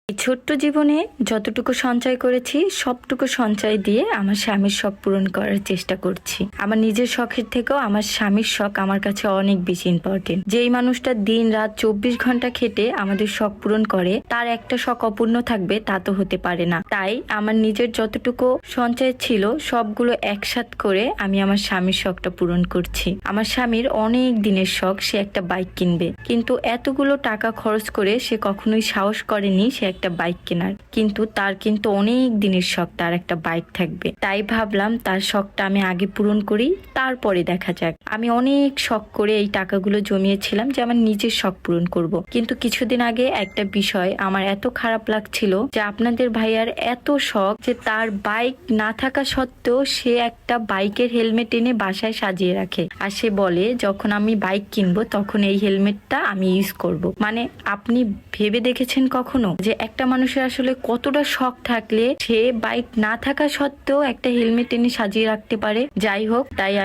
এই ছোট্ট জীবনে যতটুকু সঞ্চয় করেছি সবটুকু সঞ্চয় দিয়ে আমার স্বামীর শখ পূরণ করার চেষ্টা করছি। আমার নিজের শখের থেকেও আমার স্বামীর শখ আমার কাছে অনেক বেশি ইম্পর্টেন্ট। যেই মানুষটা দিন রাত 24 ঘন্টা খেটে আমাদের শখ পূরণ করে, তার একটা শখ অপূর্ণ থাকবে তা তো হতে পারে না। তাই আমার নিজের যতটুকু সঞ্চয় ছিল সবগুলো একসাথ করে আমি আমার স্বামীর শখটা পূরণ করছি। আমার স্বামীর অনেক দিনের শখ সে একটা বাইক কিনবে, কিন্তু এতগুলো টাকা খরচ করে সে কখনোই সাহস করেনি সে একটা বাইক কেনার। কিন্তু তার কিন্তু অনেক দিনের শখ তার একটা বাইক থাকবে। তাই ভাবলাম তার শখটা আমি আগে পূরণ করি, তারপরে দেখা যাক। আমি অনেক শখ করে এই টাকাগুলো জমিয়েছিলাম যে আমার নিজের শখ পূরণ করব। কিন্তু কিছুদিন আগে একটা বিষয় আমার এত খারাপ লাগছিল যে আপনাদের ভাইয়ার এত শখ যে তার বাইক না থাকা সত্ত্বেও সে একটা বাইকের হেলমেট এনে বাসায় সাজিয়ে রাখে। আর সে বলে যখন আমি বাইক কিনবো তখন এই হেলমেটটা আমি ইউজ করব। মানে আপনি ভেবে দেখেছেন কখনো যে একটা মানুষের আসলে কতটা শখ থাকলে সে বাইক না থাকা সত্ত্বেও একটা হেলমেট এনে সাজিয়ে রাখতে পারে? যাই হোক, তাই